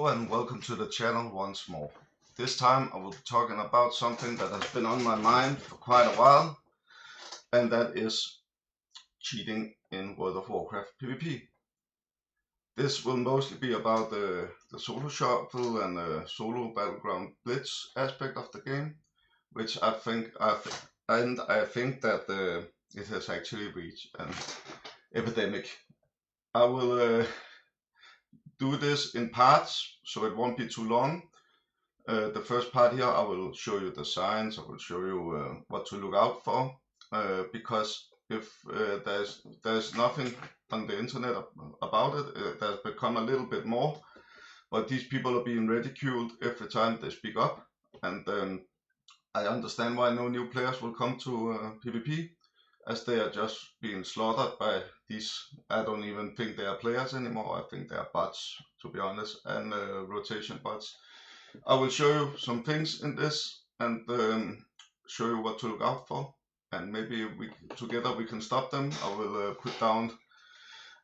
Hello and welcome to the channel once more. This time I will be talking about something that has been on my mind for quite a while, and that is cheating in World of Warcraft PvP. This will mostly be about the solo shuffle and the solo battleground blitz aspect of the game, which I think that it has actually reached an epidemic. I will do this in parts, so it won't be too long. The first part here, I will show you the signs. I will show you what to look out for, because if there's nothing on the internet about it, there's become a little bit more. But these people are being ridiculed every time they speak up, and I understand why no new players will come to PvP, as they are just being slaughtered by these. I don't even think they are players anymore. I think they are bots, to be honest, and rotation bots. I will show you some things in this and show you what to look out for, and maybe together we can stop them. I will put down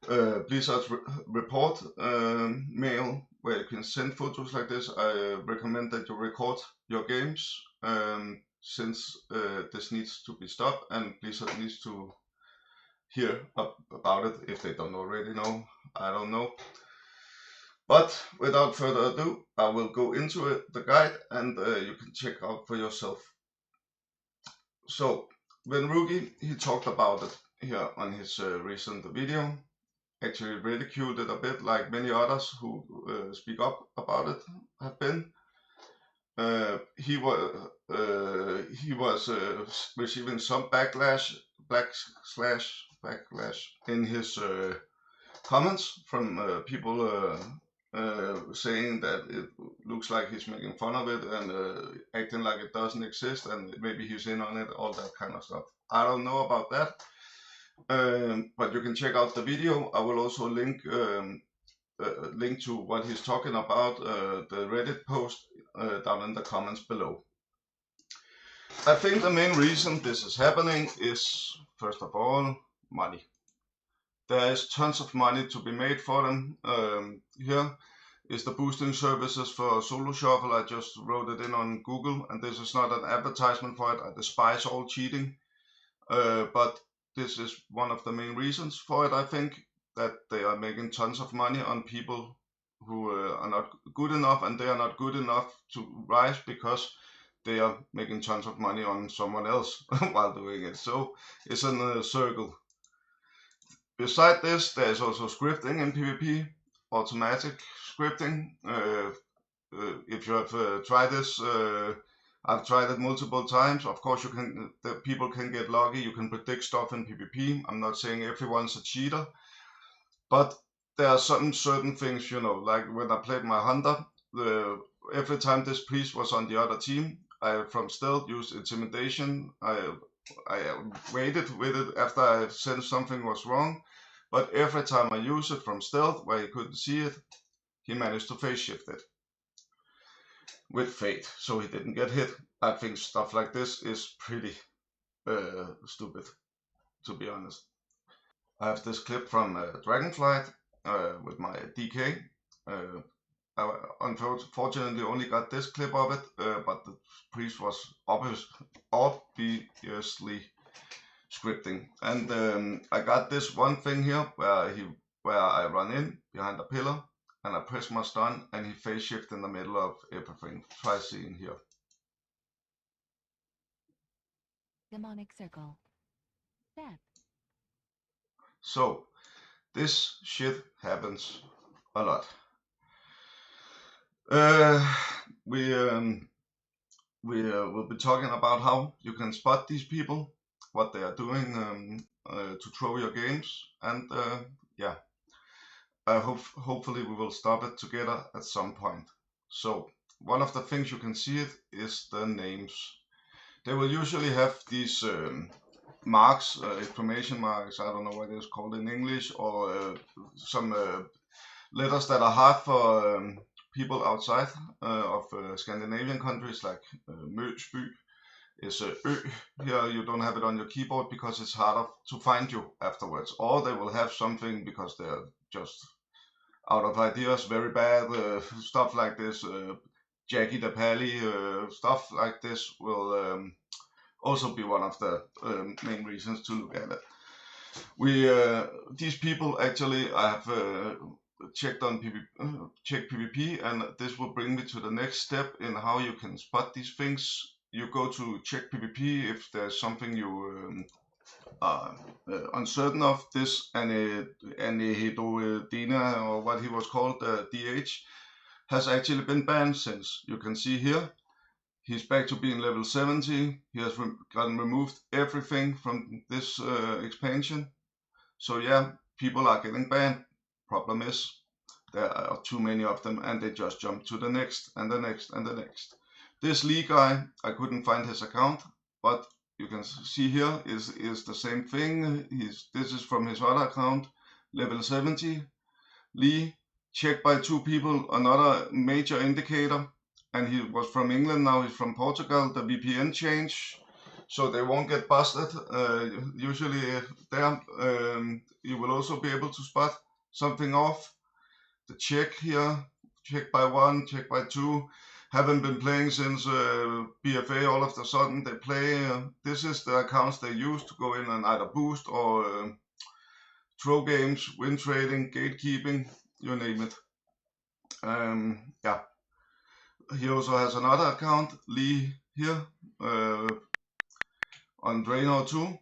Blizzard's report mail where you can send photos like this. I recommend that you record your games, since this needs to be stopped and Blizzard needs to hear about it if they don't already know. I don't know. But without further ado, I will go into it, the guide, and you can check out for yourself. So when Rookie, he talked about it here on his recent video, actually ridiculed it a bit, like many others who speak up about it have been. He was receiving some backlash in his comments from people saying that it looks like he's making fun of it and acting like it doesn't exist, and maybe he's in on it, all that kind of stuff. I don't know about that, but you can check out the video. I will also link to what he's talking about, the Reddit post, down in the comments below. I think the main reason this is happening is, first of all, money. There is tons of money to be made for them. Here is the boosting services for solo shuffle. I just wrote it in on Google, and this is not an advertisement for it. I despise all cheating, but this is one of the main reasons for it. I think that they are making tons of money on people who are not good enough, and they are not good enough to rise because they are making tons of money on someone else while doing it. So it's in a circle. Beside this, there is also scripting in PvP, automatic scripting. If you have tried this, I've tried it multiple times. Of course, people can get lucky. You can predict stuff in PvP. I'm not saying everyone's a cheater, but there are certain things, like when I played my hunter, every time this priest was on the other team, I from stealth used intimidation. I waited with it after I sensed something was wrong, but every time I use it from stealth where he couldn't see it, he managed to phase shift it with fate, so he didn't get hit. I think stuff like this is pretty stupid, to be honest. I have this clip from Dragonflight with my DK. I unfortunately only got this clip of it, but the priest was obviously scripting. And I got this one thing here where I run in behind a pillar and I press my stun and he phase shift in the middle of everything. Try seeing here. Demonic circle. Death. So this shit happens a lot. We will be talking about how you can spot these people, what they are doing to throw your games, and yeah, hopefully we will stop it together at some point. So one of the things you can see is the names. They will usually have these marks, exclamation marks, I don't know what it is called in English, or some letters that are hard for people outside of Scandinavian countries, like Møsby is Ø. Here you don't have it on your keyboard because it's harder to find you afterwards, or they will have something because they're just out of ideas, very bad stuff like this. Jackie the Pally, stuff like this will also be one of the main reasons to look at it. These people actually, I have checked on check PvP, and this will bring me to the next step in how you can spot these things. You go to check PvP if there's something you are uncertain of. This Anhedodina, or what he was called, DH, has actually been banned since. You can see here, he's back to being level 70. He has gotten removed everything from this expansion. So yeah, people are getting banned. Problem is, there are too many of them, and they just jump to the next and the next and the next. This Lee guy, I couldn't find his account, but you can see here is the same thing. This is from his other account, level 70. Lee, checked by 2 people, another major indicator. And he was from England, now he's from Portugal. The VPN change, so they won't get busted. Usually there, you will also be able to spot something off. The check here, check by 1, check by 2. Haven't been playing since BFA. All of a sudden they play. This is the accounts they use to go in and either boost or throw games, win trading, gatekeeping, you name it. Yeah. He also has another account, Lee, here, on Draenor 2. You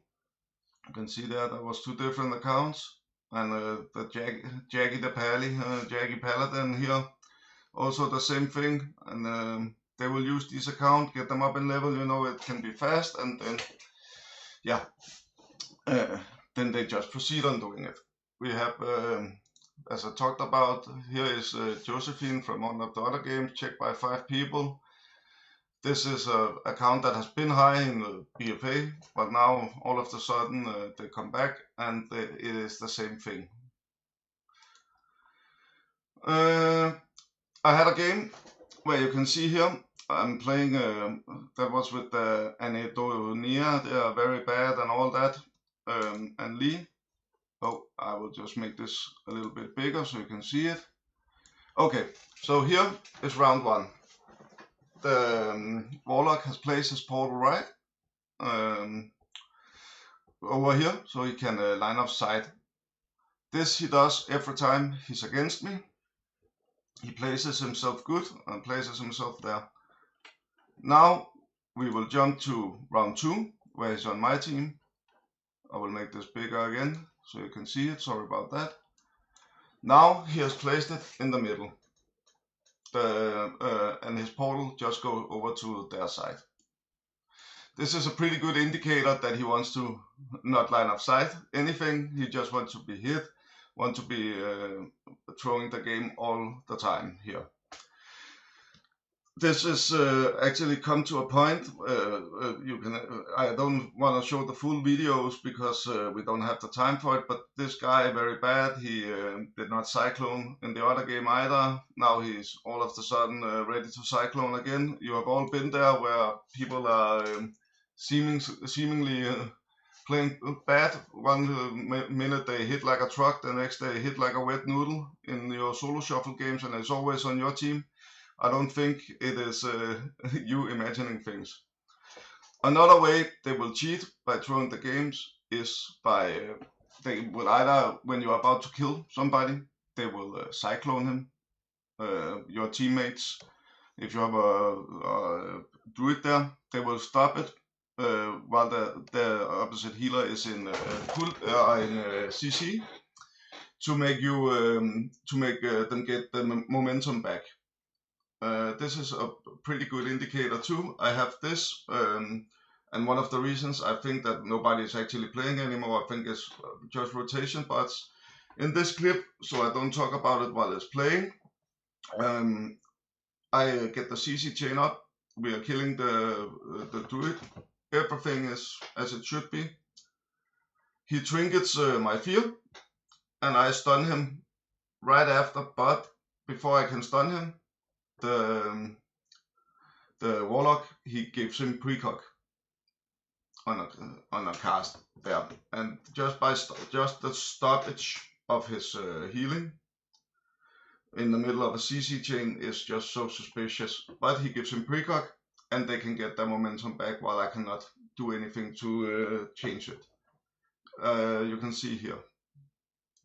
can see there was 2 different accounts. And the Jackie the Pally, Jackie Paladin here, also the same thing. And they will use this account, get them up in level. You know, it can be fast, and then, yeah, then they just proceed on doing it. We have, as I talked about, here is Josephine from one of the other games, checked by 5 people. This is an account that has been high in the BFA, but now all of a sudden they come back, and it is the same thing. I had a game where you can see here, I'm playing, that was with the Anhedodina. They are very bad and all that, and Lee. Oh, I will just make this a little bit bigger so you can see it. Okay, so here is round 1. The Warlock has placed his portal right over here, so he can line up sight. This he does every time he's against me. He places himself good and places himself there. Now we will jump to round 2, where he's on my team. I will make this bigger again so you can see it. Sorry about that. Now he has placed it in the middle. And his portal just goes over to their side. This is a pretty good indicator that he wants to not line up sight anything. He just wants to be hit, want to be throwing the game all the time here. This is actually come to a point. I don't want to show the full videos because we don't have the time for it. But this guy, very bad. He did not cyclone in the other game either. Now he's all of a sudden ready to cyclone again. You have all been there where people are seemingly playing bad. One minute they hit like a truck, the next they hit like a wet noodle in your solo shuffle games, and it's always on your team. I don't think it is you imagining things. Another way they will cheat by throwing the games is by they will either, when you're about to kill somebody, they will cyclone him, your teammates. If you have a druid there, they will stop it while the opposite healer is in CC to make you them get the momentum back. This is a pretty good indicator too. I have this, and one of the reasons I think that nobody is actually playing anymore, I think is just rotation bots. In this clip, so I don't talk about it while it's playing, I get the CC chain up. We are killing the druid. Everything is as it should be. He trinkets my field, and I stun him right after, but before I can stun him, the Warlock, he gives him precog on a cast there, and just by just the stoppage of his healing, in the middle of a CC chain is just so suspicious. But he gives him precog, and they can get their momentum back while I cannot do anything to change it. You can see here.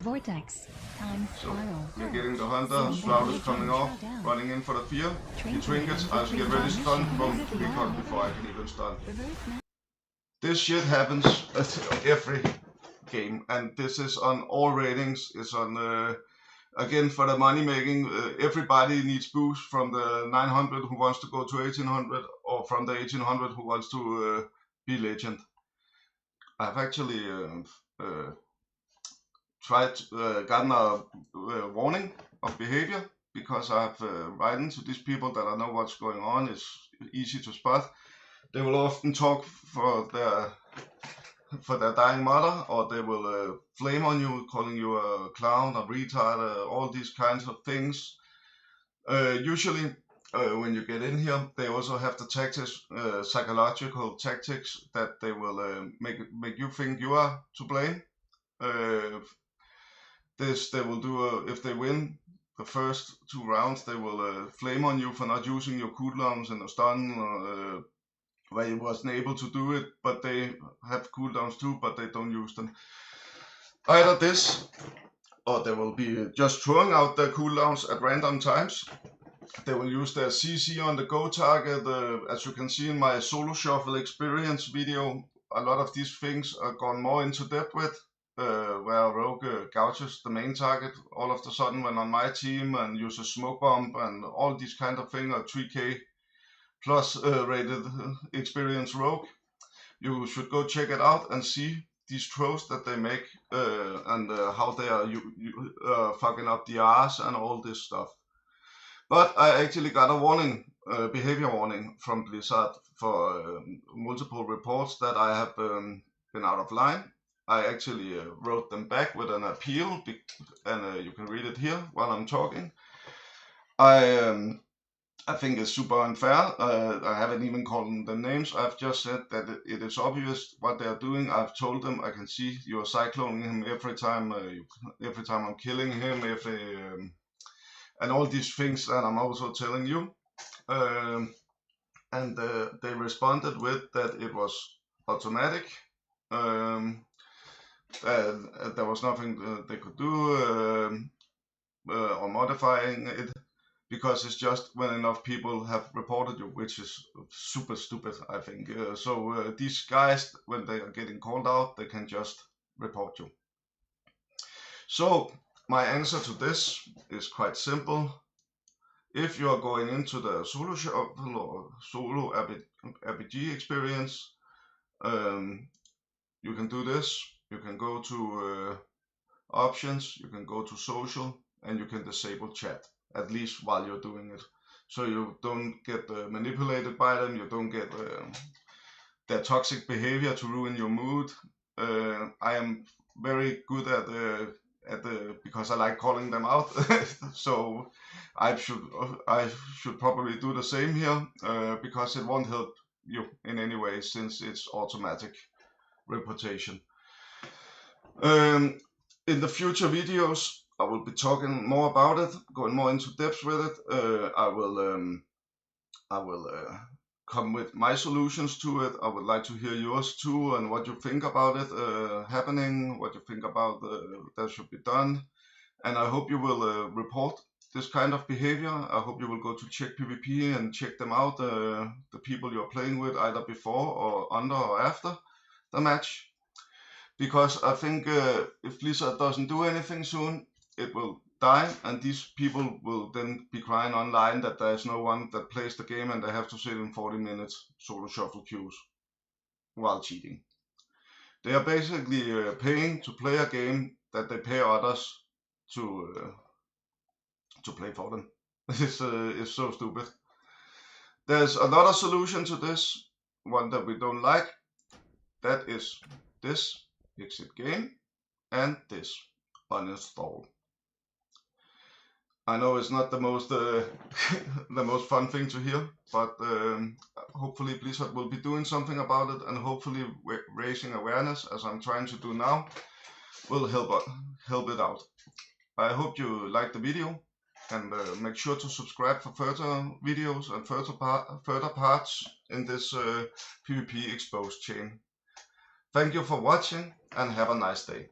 Vortex. Time spiral. You're getting the hunter, Shroud is coming off, running in for the fear. He trinkets, I should get ready stun, boom, precog before I can even stun. This shit happens at every game, and this is on all ratings. It's on, again, for the money making, everybody needs boost from the 900 who wants to go to 1800, or from the 1800 who wants to be legend. I've actually gotten a warning of behavior, because I've written to these people that I know what's going on. It's easy to spot. They will often talk for their dying mother, or they will flame on you, calling you a clown, a retard, all these kinds of things. Usually, when you get in here, they also have the tactics, psychological tactics, that they will make you think you are to blame. This they will do if they win the first 2 rounds. They will flame on you for not using your cooldowns and a stun, where you wasn't able to do it, but they have cooldowns too, but they don't use them. Either this, or they will be just throwing out their cooldowns at random times. They will use their CC on the go target. As you can see in my solo shuffle experience video, a lot of these things are gone more into depth with. Where rogue gouges the main target all of a sudden when on my team, and uses smoke bomb and all these kind of things, or 3k plus rated experienced rogue. You should go check it out and see these throws that they make, and how they are fucking up the arse and all this stuff. But I actually got a warning, behavior warning from Blizzard for multiple reports that I have been out of line. I actually wrote them back with an appeal, and you can read it here while I'm talking. I think it's super unfair. I haven't even called them names. I've just said that it is obvious what they are doing. I've told them, I can see you're cycloning him every time I'm killing him, and all these things that I'm also telling you. And they responded with that it was automatic. There was nothing they could do or modifying it, because it's just when enough people have reported you, which is super stupid, I think. So these guys, when they are getting called out, they can just report you. So my answer to this is quite simple. If you are going into the solo shuffle or solo RPG experience, you can do this. You can go to options, you can go to social, and you can disable chat, at least while you're doing it. So you don't get manipulated by them, you don't get their toxic behavior to ruin your mood. I am very good at because I like calling them out. So I should probably do the same here, because it won't help you in any way, since it's automatic reportation. In the future videos, I will be talking more about it, going more into depth with it. I will come with my solutions to it. I would like to hear yours too, and what you think about it happening, what you think about that should be done. And I hope you will report this kind of behavior. I hope you will go to check PvP and check them out, the people you're playing with, either before or under or after the match. Because I think if Blizzard doesn't do anything soon, it will die, and these people will then be crying online that there's no one that plays the game, and they have to sit in 40 minutes solo shuffle queues while cheating. They are basically paying to play a game that they pay others to play for them. It's so stupid. There's another solution to this, one that we don't like. That is this. Exit game, and this, uninstall. I know it's not the most the most fun thing to hear, but hopefully Blizzard will be doing something about it, and hopefully raising awareness, as I'm trying to do now, will help it out. I hope you liked the video. and make sure to subscribe for further videos and further parts in this PvP exposed chain. Thank you for watching and have a nice day.